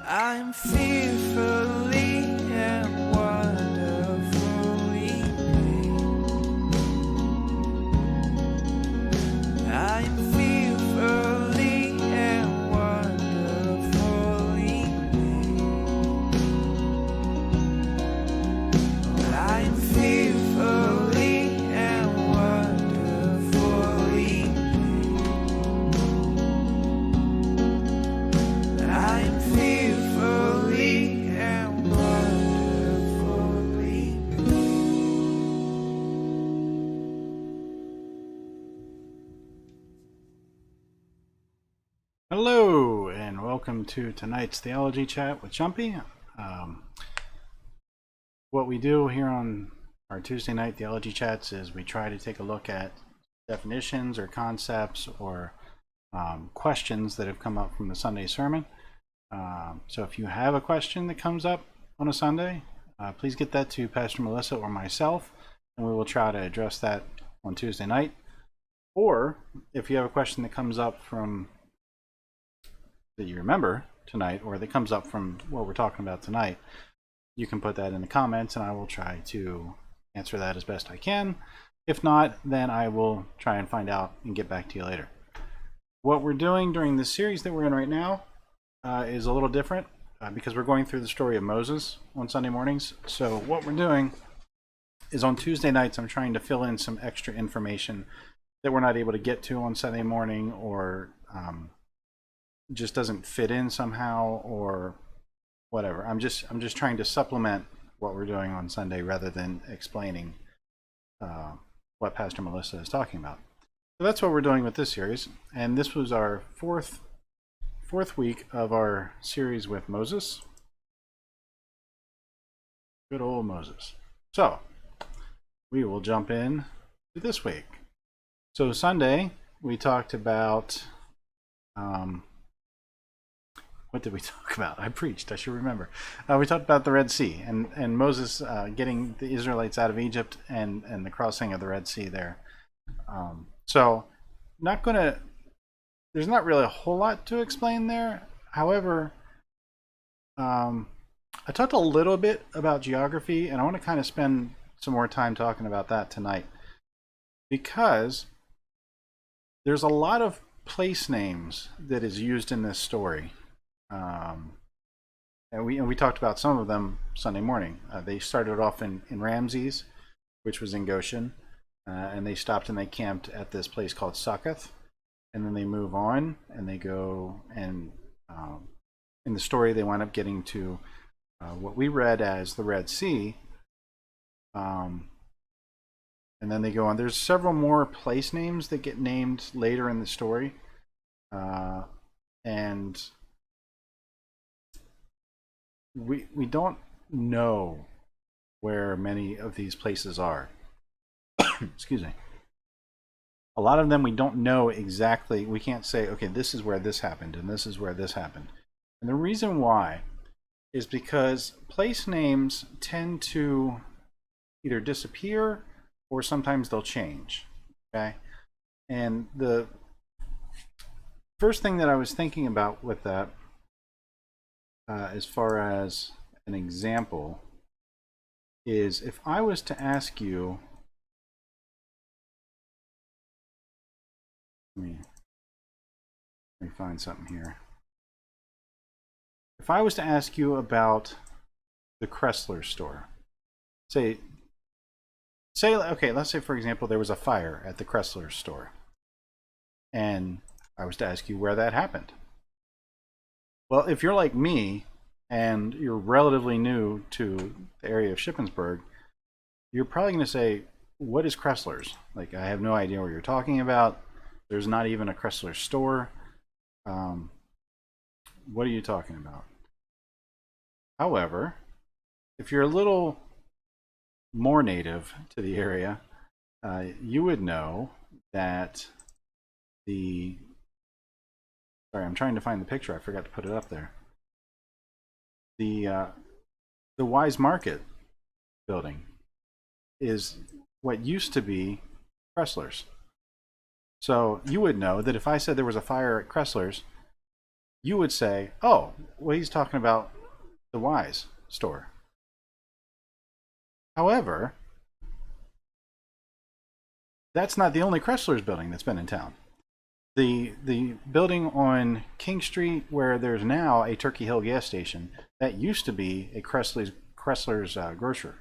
I'm fearfully and wonderfully made. I'm fearfully and wonderfully made. I'm fearfully and wonderfully made. I'm fearfully and wonderfully made. Hello, and welcome to tonight's Theology Chat with Jumpy. What we do here on our Tuesday night Theology Chats is we try to take a look at definitions or concepts or questions that have come up from the Sunday sermon. So if you have a question that comes up on a Sunday, please get that to Pastor Melissa or myself, and we will try to address that on Tuesday night. Or if you have a question that comes up from that you remember tonight, or that comes up from what we're talking about tonight, you can put that in the comments and I will try to answer that as best I can. If not, then I will try and find out and get back to you later. What we're doing during this series that we're in right now is a little different because we're going through the story of Moses on Sunday mornings. So what we're doing is on Tuesday nights I'm trying to fill in some extra information that we're not able to get to on Sunday morning, or just doesn't fit in somehow, or whatever. I'm just trying to supplement what we're doing on Sunday rather than explaining what Pastor Melissa is talking about. So that's what we're doing with this series, and this was our fourth week of our series with Moses. Good old Moses. So we will jump in to this week. So Sunday we talked about what did we talk about? I preached. I should remember. We talked about the Red Sea and Moses getting the Israelites out of Egypt and the crossing of the Red Sea there. So there's not really a whole lot to explain there. However, I talked a little bit about geography, and I want to kind of spend some more time talking about that tonight, because there's a lot of place names that is used in this story. And we talked about some of them Sunday morning. They started off in Ramses, which was in Goshen, and they stopped and they camped at this place called Succoth, and then they move on and they go, and in the story they wind up getting to what we read as the Red Sea, and then they go on. There's several more place names that get named later in the story, and we don't know where many of these places are. Excuse me. A lot of them we don't know exactly. We can't say, okay, this is where this happened and this is where this happened. And the reason why is because place names tend to either disappear or sometimes they'll change. Okay? And the first thing that I was thinking about with that, as far as an example, is if I was to ask you, let me find something here. If I was to ask you about the Kressler store, say, okay, let's say for example there was a fire at the Kressler store, and I was to ask you where that happened. Well, if you're like me and you're relatively new to the area of Shippensburg, you're probably going to say, what is Kressler's? Like, I have no idea what you're talking about. There's not even a Kressler store. What are you talking about? However, if you're a little more native to the area, you would know that sorry, I'm trying to find the picture. I forgot to put it up there. The Wise Market building is what used to be Kressler's. So you would know that if I said there was a fire at Kressler's, you would say, oh, well, he's talking about the Wise store. However, that's not the only Chrysler's building that's been in town. The building on King Street, where there's now a Turkey Hill gas station, that used to be a Chrysler's grocery,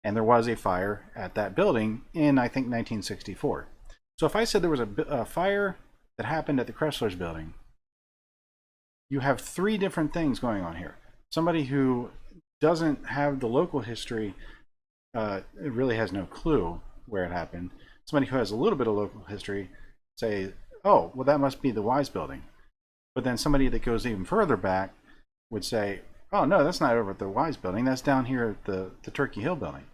and there was a fire at that building in, I think, 1964. So if I said there was a fire that happened at the Chrysler's building, you have three different things going on here. Somebody who doesn't have the local history, really has no clue where it happened. Somebody who has a little bit of local history say, oh, well, that must be the Wise building. But then somebody that goes even further back would say, oh, no, that's not over at the Wise building. That's down here at the Turkey Hill building.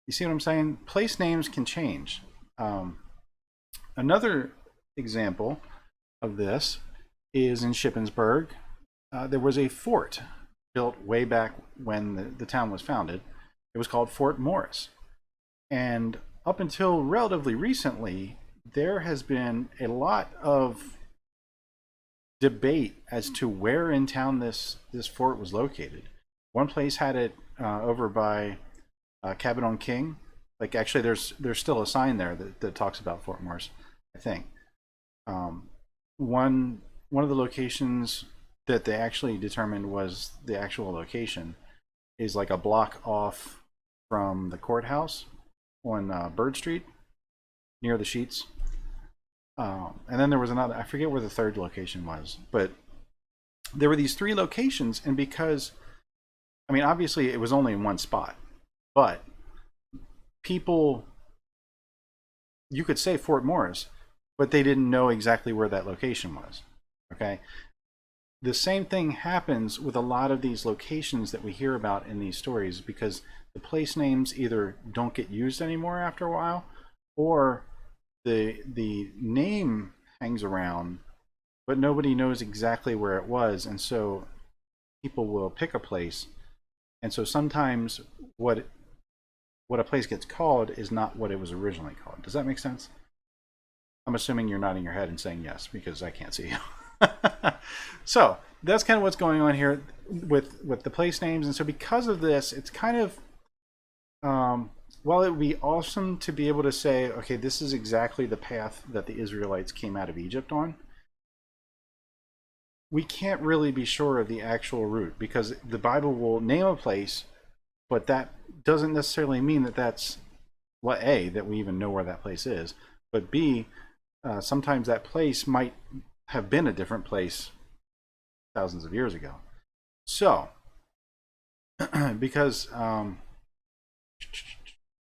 You see what I'm saying? Place names can change. Another example of this is in Shippensburg. There was a fort built way back when the town was founded. It was called Fort Morris. And up until relatively recently, there has been a lot of debate as to where in town this fort was located. One place had it over by Cabot on King. Like, actually, there's still a sign there that talks about Fort Morris, I think. One of the locations that they actually determined was the actual location is like a block off from the courthouse on Bird Street near the Sheets. And then there was another, I forget where the third location was, but there were these three locations, and because, I mean, obviously it was only in one spot, but people, you could say Fort Morris, but they didn't know exactly where that location was. Okay? The same thing happens with a lot of these locations that we hear about in these stories, because the place names either don't get used anymore after a while, or the name hangs around, but nobody knows exactly where it was, and so people will pick a place, and so sometimes what a place gets called is not what it was originally called. Does that make sense? I'm assuming you're nodding your head and saying yes, because I can't see you. So that's kind of what's going on here with the place names, and so because of this, it's kind of while it would be awesome to be able to say, okay, this is exactly the path that the Israelites came out of Egypt on, we can't really be sure of the actual route, because the Bible will name a place, but that doesn't necessarily mean that that's, well, A, that we even know where that place is, but B, sometimes that place might have been a different place thousands of years ago. So, because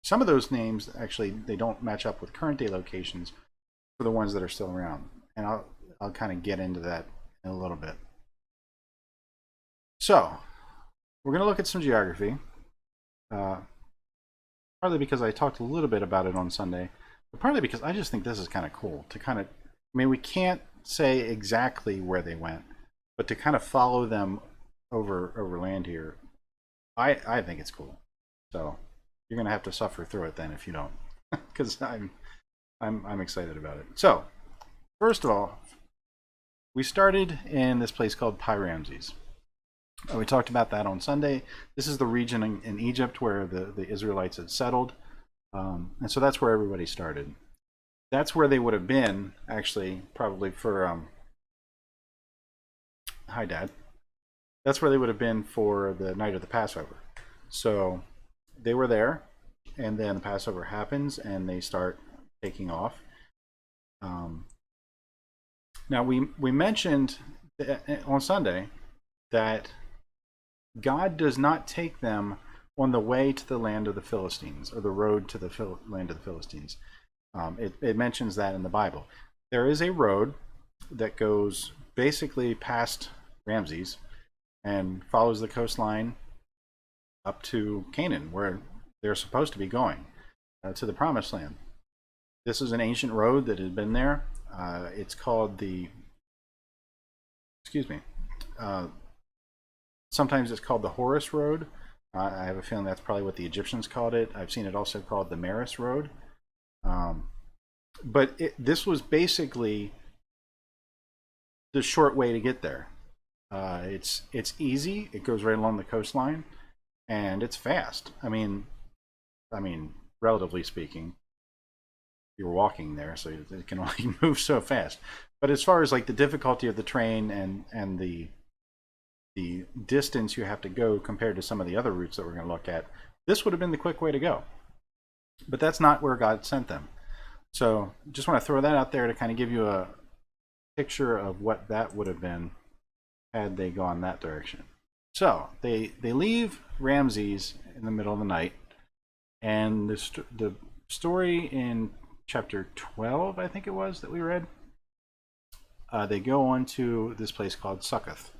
some of those names, actually, they don't match up with current day locations for the ones that are still around. And I'll kind of get into that in a little bit. So, we're going to look at some geography. Partly because I talked a little bit about it on Sunday, but partly because I just think this is kind of cool to kind of, I mean, we can't say exactly where they went, but to kind of follow them over land here, I think it's cool. So you're gonna have to suffer through it then if you don't, because I'm excited about it. So first of all, we started in this place called Pi Ramses. We talked about that on Sunday. This is the region in Egypt where the Israelites had settled, and so that's where everybody started. That's where they would have been, actually, probably for hi Dad. That's where they would have been for the night of the Passover. So they were there, and then the Passover happens, and they start taking off. Now we mentioned on Sunday that God does not take them on the way to the land of the Philistines, or the road to the land of the Philistines. It mentions that in the Bible. There is a road that goes basically past Ramses and follows the coastline up to Canaan, where they're supposed to be going, to the Promised Land. This is an ancient road that had been there. It's called the, sometimes it's called the Horus Road. I have a feeling that's probably what the Egyptians called it. I've seen it also called the Maris Road. But this was basically the short way to get there. It's easy. It goes right along the coastline, and it's fast. I mean, relatively speaking, you're walking there, so it can only move so fast. But as far as like the difficulty of the train and the distance you have to go compared to some of the other routes that we're going to look at, this would have been the quick way to go. But that's not where God sent them. So just want to throw that out there to kind of give you a picture of what that would have been had they gone that direction. So they leave Ramses in the middle of the night, and the story in chapter 12, I think it was, that we read, they go on to this place called Succoth.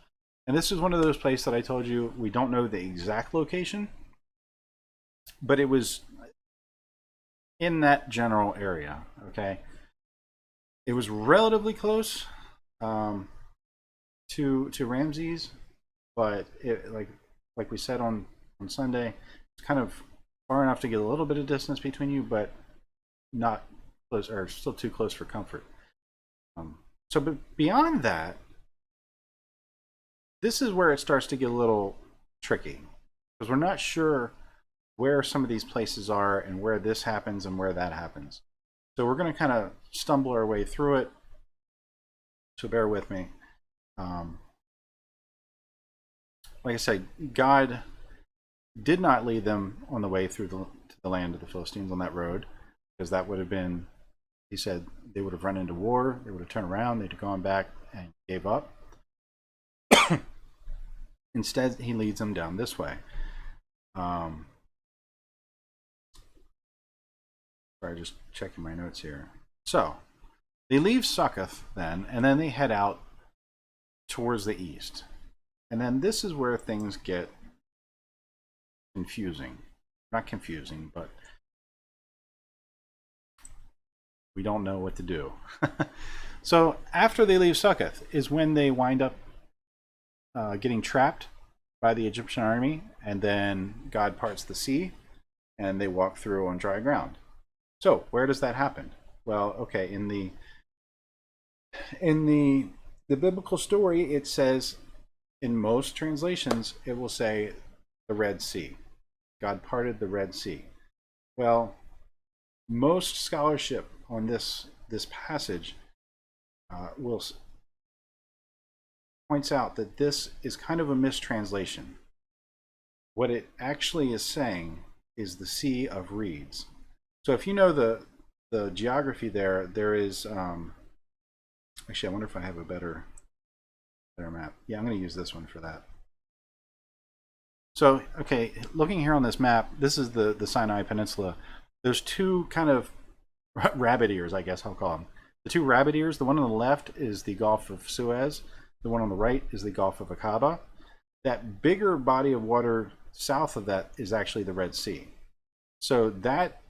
And this is one of those places that I told you we don't know the exact location, but it was in that general area, okay? It was relatively close to Ramses, but it, like we said on Sunday, it's kind of far enough to get a little bit of distance between you, but not close, or still too close for comfort. But beyond that, this is where it starts to get a little tricky, because we're not sure where some of these places are and where this happens and where that happens. So we're going to kind of stumble our way through it, so bear with me. Like I said, God did not lead them on the way through to the land of the Philistines on that road, because that would have been, he said, they would have run into war, they would have turned around, they'd have gone back and gave up. Instead, he leads them down this way. Sorry, just checking my notes here. So they leave Succoth then, and then they head out towards the east. And then this is where things get confusing. Not confusing, but we don't know what to do. So after they leave Succoth is when they wind up getting trapped by the Egyptian army, and then God parts the sea and they walk through on dry ground. So where does that happen? Well, okay, in the biblical story, it says, in most translations, it will say the Red Sea. God parted the Red Sea. Well, most scholarship on this passage points out that this is kind of a mistranslation. What it actually is saying is the Sea of Reeds. So if you know the geography there is actually, I wonder if I have a better map. Yeah, I'm going to use this one for that. So, okay, looking here on this map, this is the Sinai Peninsula. There's two kind of rabbit ears, I guess I'll call them. The two rabbit ears, the one on the left is the Gulf of Suez. The one on the right is the Gulf of Aqaba. That bigger body of water south of that is actually the Red Sea. So that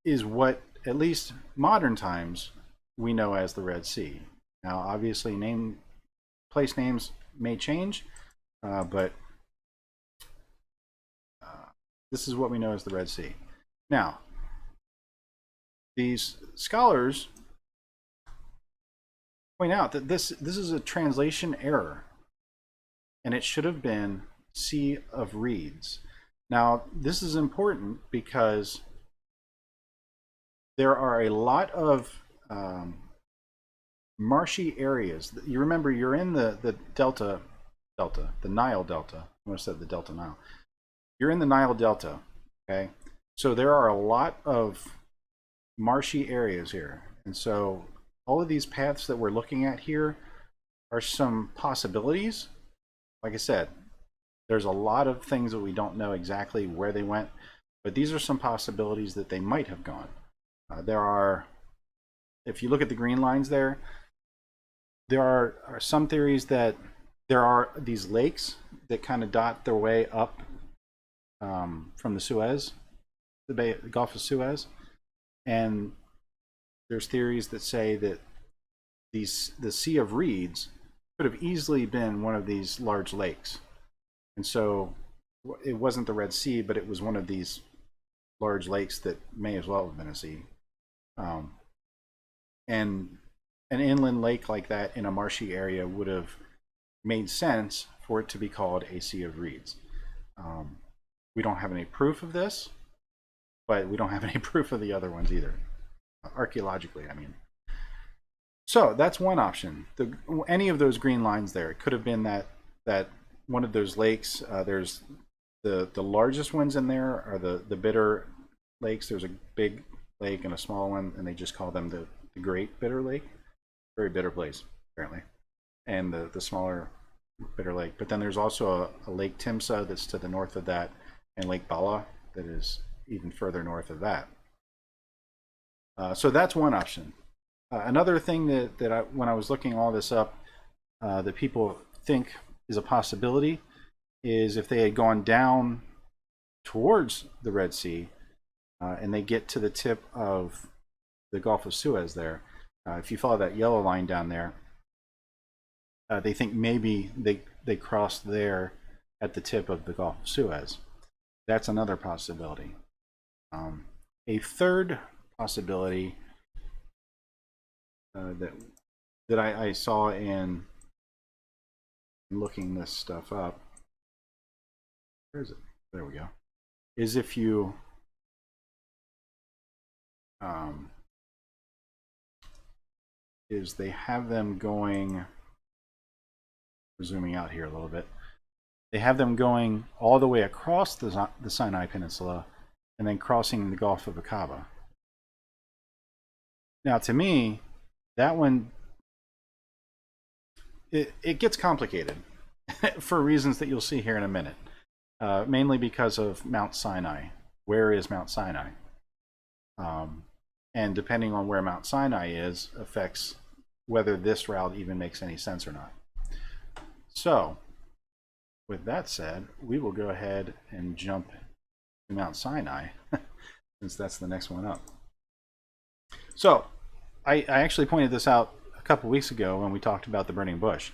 is what, at least modern times, we know as the Red Sea. Now, obviously, place names may change, but this is what we know as the Red Sea. Now, these scholars point out that this is a translation error, and it should have been Sea of Reeds. Now, this is important because there are a lot of marshy areas. You remember, you're in the delta, the Nile Delta. I almost said the Delta Nile. You're in the Nile Delta, okay? So there are a lot of marshy areas here. And so all of these paths that we're looking at here are some possibilities. Like I said, there's a lot of things that we don't know exactly where they went, but these are some possibilities that they might have gone. There are, if you look at the green lines there are some theories that there are these lakes that kind of dot their way up from the Suez, the Gulf of Suez, and there's theories that say that the Sea of Reeds could have easily been one of these large lakes, and so it wasn't the Red Sea, but it was one of these large lakes that may as well have been a sea. And an inland lake like that in a marshy area would have made sense for it to be called a Sea of Reeds. We don't have any proof of this, but we don't have any proof of the other ones either, archaeologically, I mean. So that's one option. Any of those green lines there, it could have been that one of those lakes. There's the largest ones in there are the Bitter Lakes. There's a big lake and a small one, and they just call them the Great Bitter Lake. Very bitter place, apparently. And the smaller Bitter Lake. But then there's also a Lake Timsah that's to the north of that, and Lake Bala that is even further north of that. So that's one option. Another thing that when I was looking all this up, that people think is a possibility is if they had gone down towards the Red Sea and they get to the tip of the Gulf of Suez there, if you follow that yellow line down there, they think maybe they crossed there at the tip of the Gulf of Suez. That's another possibility. A third possibility that I saw in looking this stuff up. Where is it? There we go. Is if you is they have them going, zooming out here a little bit, they have them going all the way across the Sinai Peninsula and then crossing the Gulf of Aqaba. Now, to me, that one, it gets complicated for reasons that you'll see here in a minute, mainly because of Mount Sinai. Where is Mount Sinai? And depending on where Mount Sinai is, affects whether this route even makes any sense or not. So, with that said, we will go ahead and jump to Mount Sinai, since that's the next one up. So, I actually pointed this out a couple weeks ago when we talked about the burning bush.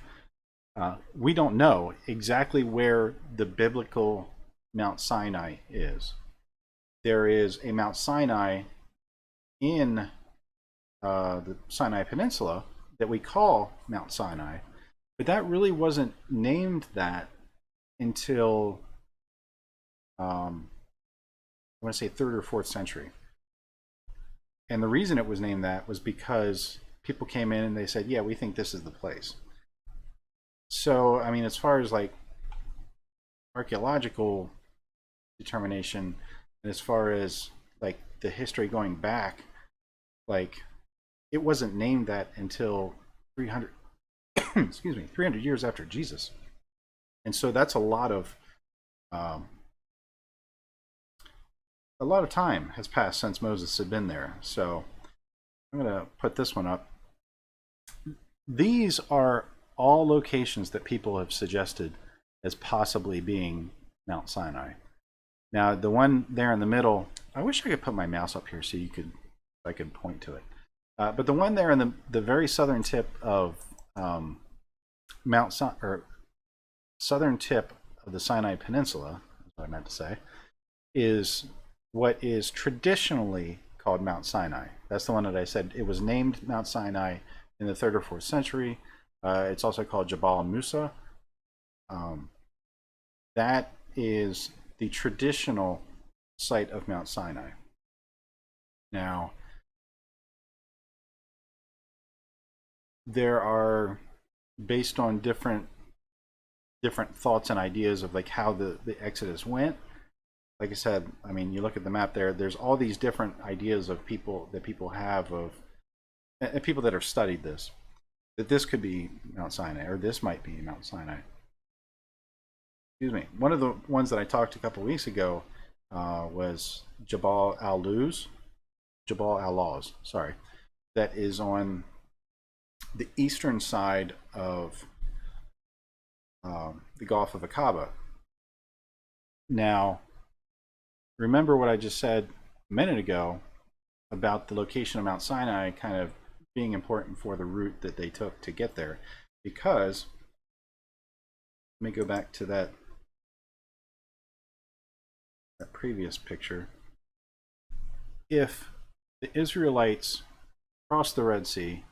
We don't know exactly where the biblical Mount Sinai is. There is a Mount Sinai in the Sinai Peninsula that we call Mount Sinai, but that really wasn't named that until I want to say 3rd or 4th century. And the reason it was named that was because people came in and they said, yeah, we think this is the place. So, I mean, as far as like archaeological determination, and as far as like the history going back, like it wasn't named that until 300 excuse me, 300 years after Jesus. And so that's a lot of time has passed since Moses had been there. So I'm going to put this one up. These are all locations that people have suggested as possibly being Mount Sinai. Now, the one there in the middle, I wish I could put my mouse up here so I could point to it. But the one there in the very southern tip of southern tip of the Sinai Peninsula, is what I meant to say, is what is traditionally called Mount Sinai. That's the one that I said it was named Mount Sinai in the 3rd or 4th century. It's also called Jabal Musa. That is the traditional site of Mount Sinai. Now, there are, based on different thoughts and ideas of like how the Exodus went. Like I said, I mean, you look at the map there, there's all these different ideas of people have of people that have studied this, that this could be Mount Sinai, or this might be Mount Sinai. Excuse me. One of the ones that I talked a couple weeks ago was Jabal al-Luz, sorry, that is on the eastern side of the Gulf of Aqaba. Now, remember what I just said a minute ago about the location of Mount Sinai kind of being important for the route that they took to get there, because let me go back to that previous picture. If the Israelites crossed the Red Sea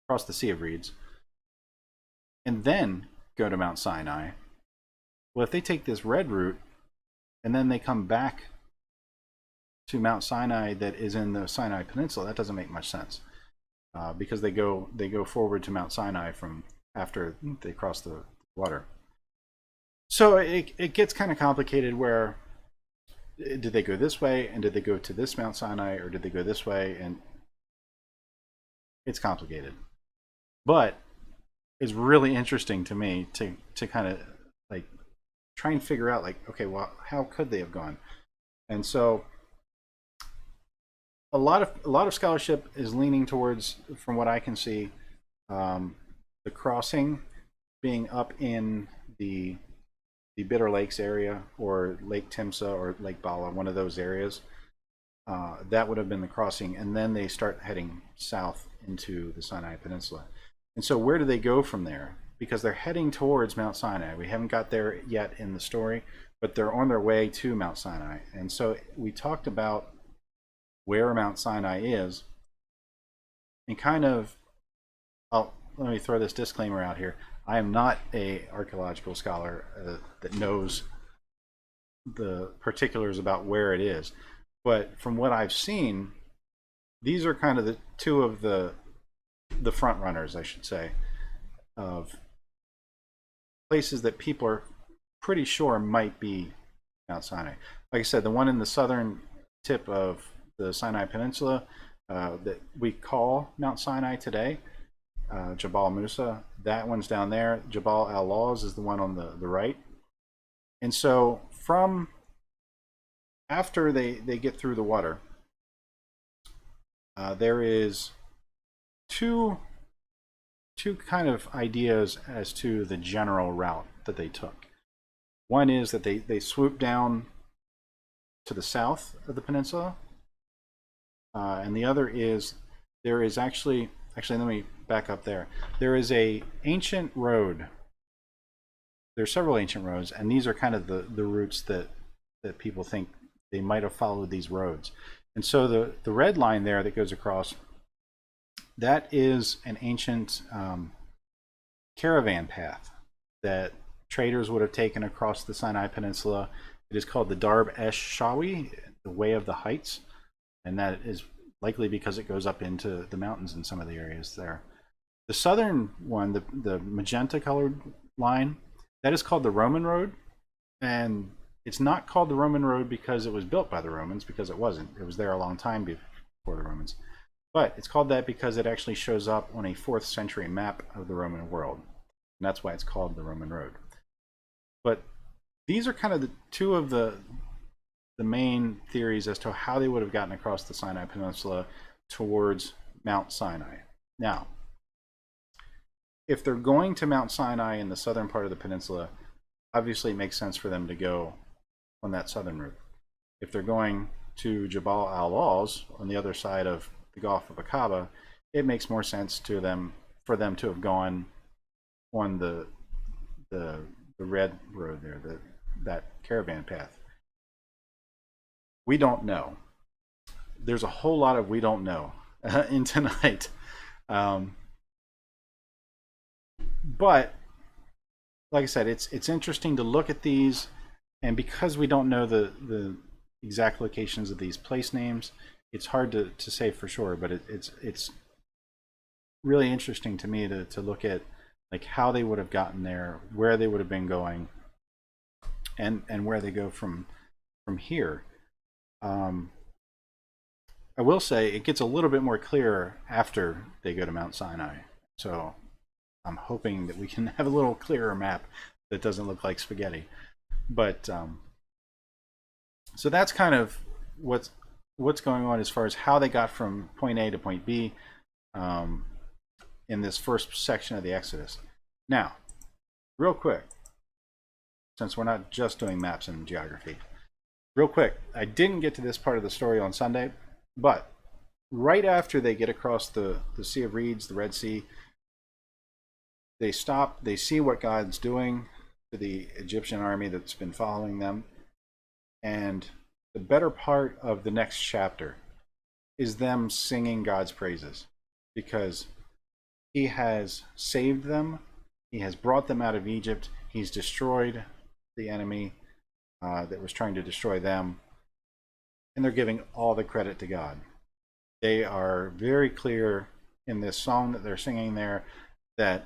across the Sea of Reeds, and then go to Mount Sinai. Well, if they take this red route and then they come back to Mount Sinai that is in the Sinai Peninsula, that doesn't make much sense, because they go forward to Mount Sinai from after they cross the water. So it gets kind of complicated. Where did they go this way, and did they go to this Mount Sinai, or did they go this way? And it's complicated, but it's really interesting to me to kind of like try and figure out, like, okay, well, how could they have gone? And so a lot of scholarship is leaning towards, from what I can see, the crossing being up in the Bitter Lakes area, or Lake Timsah, or Lake Bala, one of those areas. That would have been the crossing, and then they start heading south into the Sinai Peninsula. And so where do they go from there? Because they're heading towards Mount Sinai. We haven't got there yet in the story, but they're on their way to Mount Sinai. And so we talked about where Mount Sinai is, and kind of, let me throw this disclaimer out here. I am not an archaeological scholar that knows the particulars about where it is, but from what I've seen, these are kind of the two of the front runners, I should say, of places that people are pretty sure might be Mount Sinai. Like I said, the one in the southern tip of the Sinai Peninsula that we call Mount Sinai today, Jabal Musa, that one's down there. Jabal al-Lawz is the one on the right. And so from after they get through the water, there is two kind of ideas as to the general route that they took. One is that they swooped down to the south of the peninsula, and the other is there is actually let me back up there. There is a ancient road. There's several ancient roads, and these are kind of the routes that people think they might have followed these roads. And so the red line there that goes across, that is an ancient caravan path that traders would have taken across the Sinai Peninsula. It is called the Darb Esh Shawi, the Way of the Heights, and that is likely because it goes up into the mountains in some of the areas there. The southern one, the magenta colored line, that is called the Roman Road, and it's not called the Roman Road because it was built by the Romans, because it wasn't. It was there a long time before the Romans. But it's called that because it actually shows up on a 4th century map of the Roman world. And that's why it's called the Roman Road. But these are kind of the two of the main theories as to how they would have gotten across the Sinai Peninsula towards Mount Sinai. Now, if they're going to Mount Sinai in the southern part of the peninsula, obviously it makes sense for them to go on that southern route. If they're going to Jabal al-Lawz on the other side of the Gulf of Aqaba, it makes more sense for them to have gone on the red road there, that caravan path. We don't know. There's a whole lot of we don't know in tonight. But like I said, it's interesting to look at these, and because we don't know the exact locations of these place names, it's hard to say for sure. But it's really interesting to me to look at like how they would have gotten there, where they would have been going, and where they go from here. I will say it gets a little bit more clear after they go to Mount Sinai. So I'm hoping that we can have a little clearer map that doesn't look like spaghetti. But so that's kind of what's going on as far as how they got from point A to point B in this first section of the Exodus. Now, real quick, since we're not just doing maps and geography, real quick, I didn't get to this part of the story on Sunday, but right after they get across the Sea of Reeds, the Red Sea, they stop, they see what God's doing to the Egyptian army that's been following them. And the better part of the next chapter is them singing God's praises, because He has saved them. He has brought them out of Egypt. He's destroyed the enemy that was trying to destroy them. And they're giving all the credit to God. They are very clear in this song that they're singing there that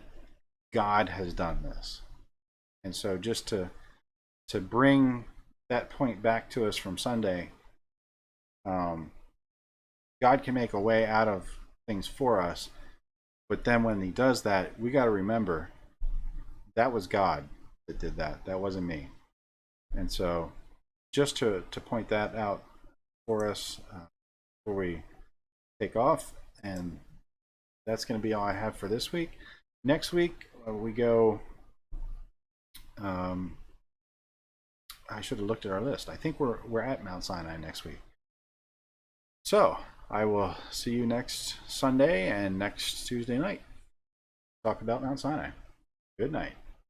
God has done this. And so just to bring that point back to us from Sunday, God can make a way out of things for us, but then when he does that, we got to remember that was God that did that. That wasn't me. And so just to point that out for us before we take off. And that's going to be all I have for this week. Next week we go I should have looked at our list. I think we're at Mount Sinai next week. So I will see you next Sunday and next Tuesday night. Talk about Mount Sinai. Good night.